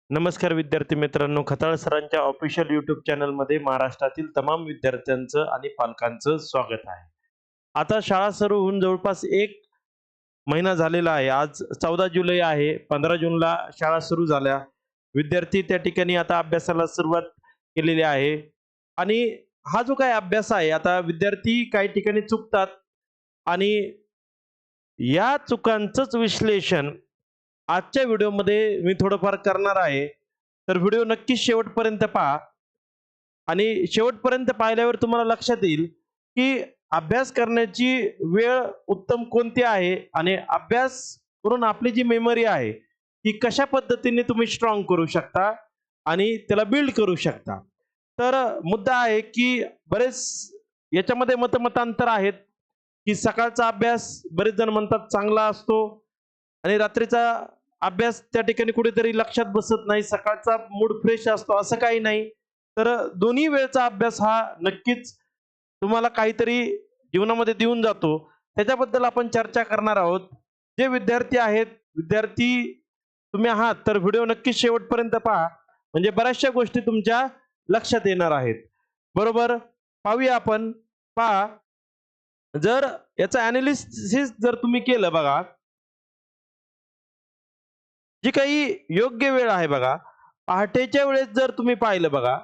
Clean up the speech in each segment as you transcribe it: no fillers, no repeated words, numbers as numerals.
नमस्कार विद्यार्थी मित्रांनो, खताळ सरांच्या ऑफिशियल यूट्यूब चॅनलमध्ये महाराष्ट्रातील तमाम विद्यार्थ्यांचं आणि पालकांचं स्वागत आहे. आता शाळा सुरू होऊन जवळपास 1 महिना झालेला आहे. आज 14 जुलै आहे. 15 जूनला शाळा सुरू झाल्या. विद्यार्थी त्या ठिकाणी आता अभ्यासाला सुरुवात केलेली आहे. आणि हा जो काही अभ्यास आहे, आता विद्यार्थी काही ठिकाणी चुकतात आणि या चुकांचंच विश्लेषण आजच्या व्हिडिओमध्ये मी थोडंफार करणार आहे. तर व्हिडिओ नक्कीच शेवटपर्यंत पहा आणि शेवटपर्यंत पाहिल्यावर तुम्हाला लक्षात येईल की अभ्यास करण्याची वेळ उत्तम कोणती आहे आणि अभ्यास करून आपली जी मेमरी आहे ती कशा पद्धतीने तुम्ही स्ट्रॉंग करू शकता आणि त्याला बिल्ड करू शकता. तर मुद्दा आहे की बरेच याच्यामध्ये मतमतांतर आहेत की सकाळचा अभ्यास बरेच जण म्हणतात चांगला असतो आणि रात्रीचा अभ्यास त्या ठिकाणी कुठेतरी लक्षात बसत नाही, सकाळचा मूड फ्रेश असतो, असं काही नाही. तर दोन्ही वेळचा अभ्यास हा नक्कीच तुम्हाला काहीतरी जीवनामध्ये देऊन जातो. त्याच्याबद्दल आपण चर्चा करणार आहोत. जे विद्यार्थी आहेत, विद्यार्थी तुम्ही आहात, तर व्हिडिओ नक्कीच शेवटपर्यंत पहा, म्हणजे बऱ्याचशा गोष्टी तुमच्या लक्षात येणार आहेत. बरोबर, पाहूया आपण. पहा, जर याचं ॲनालिसिस जर तुम्ही केलं बघा, जी काही योग्य वेळ आहे बघा, पहाटेच्या वेळेस जर तुम्ही पाहिलं बघा,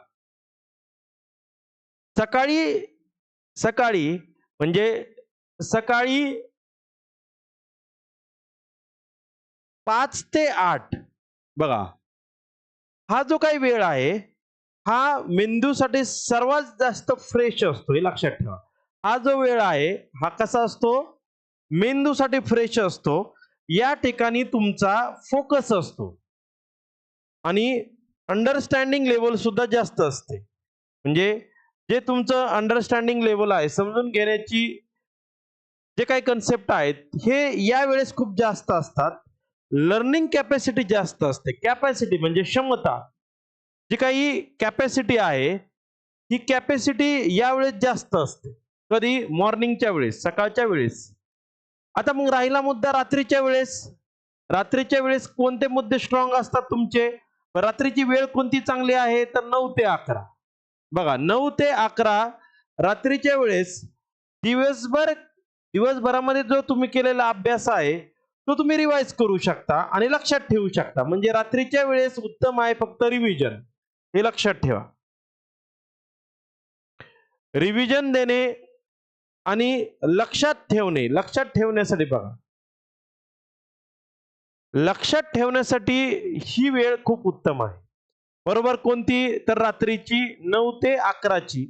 सकाळी सकाळी म्हणजे सकाळी 5 ते 8 बघा, हा जो काही वेळ आहे, हा मेंदूसाठी सर्वात जास्त फ्रेश असतो, हे लक्षात ठेवा. हा जो वेळ आहे, हा कसा असतो? मेंदूसाठी फ्रेश असतो. या ठिकाणी तुमचा फोकस असतो आणि अंडरस्टँडिंग लेवल सुद्धा जास्त असते. म्हणजे जे तुमचं अंडरस्टँडिंग लेवल आहे, समजून घेण्याची जे काही कन्सेप्ट आहेत, हे या वेळेस खूप जास्त असतात. लर्निंग कॅपॅसिटी जास्त असते. कॅपॅसिटी म्हणजे क्षमता, जी काही कॅपॅसिटी आहे, ही कॅपॅसिटी यावेळेस जास्त असते. कधी? मॉर्निंगच्या वेळेस, सकाळच्या वेळेस. आता मग राहिला मुद्दा रात्रीच्या वेळेस. रात्रीच्या वेळेस कोणते मुद्दे स्ट्रॉंग असतात तुमचे? रात्रीची वेळ कोणती चांगली आहे? तर 9 ते 11. बघा, 9 ते 11 रात्रीच्या वेळेस दिवसभरामध्ये जो तुम्ही केलेला अभ्यास आहे, तो तुम्ही रिवाइज करू शकता आणि लक्षात ठेवू शकता. म्हणजे रात्रीच्या वेळेस उत्तम आहे फक्त रिव्हिजन, हे लक्षात ठेवा. रिव्हिजन देणे आणि लक्षात ठेवणे. लक्षात ठेवण्यासाठी बघा, लक्षात ठेवण्यासाठी ही वेळ खूप उत्तम आहे. बरोबर, कोणती? तर रात्रीची 9 ते 11ची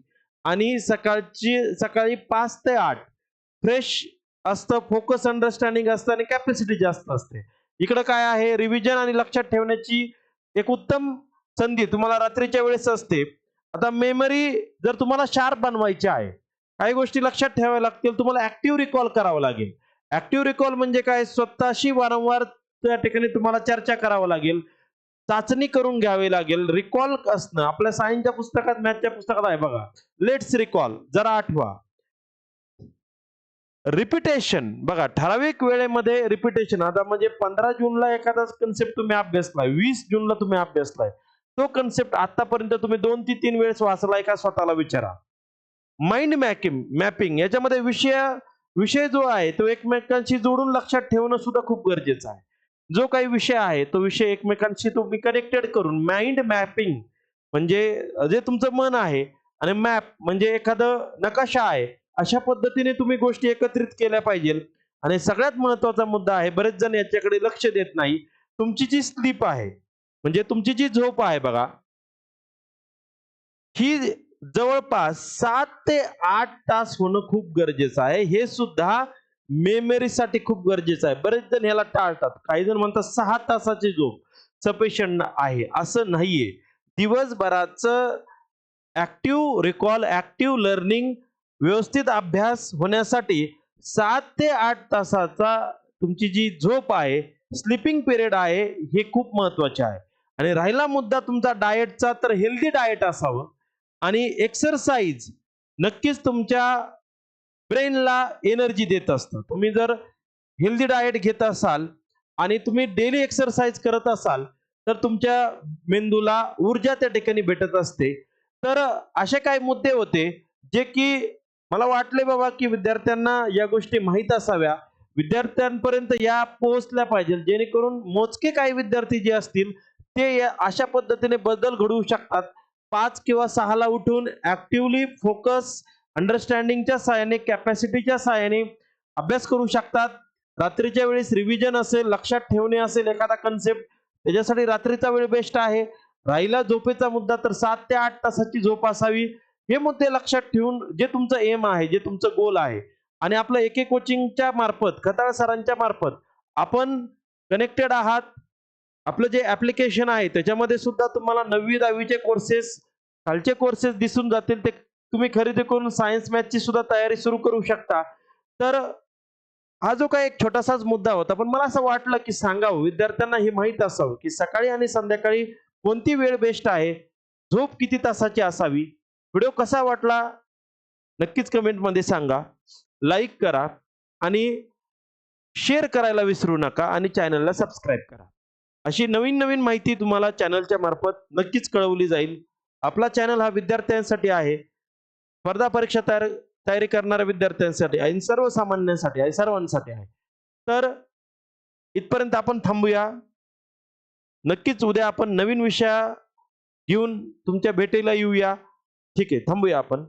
आणि सकाळी 5 ते 8 फ्रेश असतं, फोकस अंडरस्टँडिंग असतं आणि कॅपॅसिटी जास्त असते. इकडं काय आहे? रिव्हिजन आणि लक्षात ठेवण्याची एक उत्तम संधी तुम्हाला रात्रीच्या वेळेस असते. आता मेमरी जर तुम्हाला शार्प बनवायची आहे, काही गोष्टी लक्षात ठेवाव्या लागतील. तुम्हाला ऍक्टिव्ह रिकॉल करावं लागेल. ऍक्टिव्ह रिकॉल म्हणजे काय? स्वतःशी वारंवार त्या ठिकाणी तुम्हाला चर्चा करावं लागेल, चाचणी करून घ्यावी लागेल. रिकॉल असणं आपल्या सायन्सच्या पुस्तकात, मॅथच्या पुस्तकात आहे बघा, लेट्स रिकॉल, जरा आठवा. रिपिटेशन बघा, ठराविक वेळेमध्ये रिपिटेशन. आता म्हणजे 15 जूनला एखादा कन्सेप्ट तुम्ही अभ्यासलाय, 20 जूनला तुम्ही अभ्यासलाय, तो कन्सेप्ट आतापर्यंत तुम्ही 2 ते 3 वेळेस वाचलाय का? स्वतःला विचारा. माइंड मॅपिंग याच्यामध्ये विषय जो आहे तो एकमेकांशी जोडून लक्षात ठेवणं सुद्धा खूप गरजेचं आहे. जो काही विषय आहे तो विषय एकमेकांशी तुम्ही कनेक्टेड करून, माइंड मॅपिंग म्हणजे जे तुमचं मन आहे आणि मॅप म्हणजे एखादं नकाशा आहे, अशा पद्धतीने तुम्ही गोष्टी एकत्रित केल्या पाहिजे. आणि सगळ्यात महत्वाचा मुद्दा आहे, बरेच जण याच्याकडे लक्ष देत नाही, तुमची जी स्लीप आहे, म्हणजे तुमची जी झोप आहे बघा, ही जवळपास 7 ते 8 तास होणं खूप गरजेचं आहे. हे सुद्धा मेमरीसाठी खूप गरजेचं आहे. बरेच जण ह्याला टाळतात. काही जण म्हणतात 6 तासाची झोप सफिशियंट आहे. असं नाहीये. दिवसभराचं ऍक्टिव्ह रिकॉल, ऍक्टिव्ह लर्निंग, व्यवस्थित अभ्यास होण्यासाठी 7 ते 8 तासाचा तुमची जी झोप आहे, स्लीपिंग पिरियड आहे, हे खूप महत्वाचे आहे. आणि राहिला मुद्दा तुमचा डाएटचा, तर हेल्दी डाएट असावं आणि एक्सरसाइज नक्कीच तुमच्या ब्रेनला एनर्जी देत असतं. तुम्ही जर हेल्दी डाएट घेत असाल आणि तुम्ही डेली एक्सरसाइज करत असाल, तर तुमच्या मेंदूला ऊर्जा त्या ठिकाणी भेटत असते. तर असे काही मुद्दे होते जे की मला वाटले बाबा की विद्यार्थ्यांना या गोष्टी माहीत असाव्या, विद्यार्थ्यांपर्यंत या पोहोचल्या पाहिजे, जेणेकरून मोजके काही विद्यार्थी जे असतील ते अशा पद्धतीने बदल घडवू शकतात. 5 किंवा 6 ला उठून ऍक्टिव्हली फोकस, अंडरस्टँडिंगच्या सहाय्याने, कॅपॅसिटीच्या सहाय्याने अभ्यास करू शकतात. रात्रीच्या वेळेस रिव्हिजन असेल, लक्षात ठेवणे असेल एखादा कन्सेप्ट, त्याच्यासाठी रात्रीचा वेळ बेस्ट आहे. राहिला झोपेचा मुद्दा, तर 7 ते 8 तासाची झोप असावी. हे मुद्दे लक्षात ठेवून जे तुमचं एम आहे, जे तुमचं गोल आहे आणि आपलं एके कोचिंगच्या मार्फत, खताळ सरांच्या मार्फत आपण कनेक्टेड आहात. आपलं जे ऍप्लिकेशन आहे त्याच्यामध्ये सुद्धा तुम्हाला 9वी 10वी चे कोर्सेस, खालचे कोर्सेस दिसून जातील. ते तुम्ही खरेदी करून सायन्स मॅथची सुद्धा तयारी सुरू करू शकता. तर हा जो काही एक छोटासाच मुद्दा होता, पण मला असं वाटलं की सांगावं, विद्यार्थ्यांना हे माहीत असावं की सकाळी आणि संध्याकाळी कोणती वेळ बेस्ट आहे, झोप किती तासाची असावी. व्हिडिओ कसा वाटला नक्कीच कमेंटमध्ये सांगा. लाईक करा आणि शेअर करायला विसरू नका आणि चॅनलला सबस्क्राईब करा. अशी नवीन नवीन माहिती तुम्हाला चॅनलच्या मार्फत नक्कीच कळवली जाईल. आपला चॅनल हा विद्यार्थ्यांसाठी आहे, स्पर्धा परीक्षा तयारी करणाऱ्या विद्यार्थ्यांसाठी आणि सर्वसामान्यांसाठी आहे, सर्वांसाठी आहे. तर इथपर्यंत आपण थांबूया. नक्कीच उद्या आपण नवीन विषय घेऊन तुमच्या भेटीला येऊया. ठीक आहे, थांबूया आपण.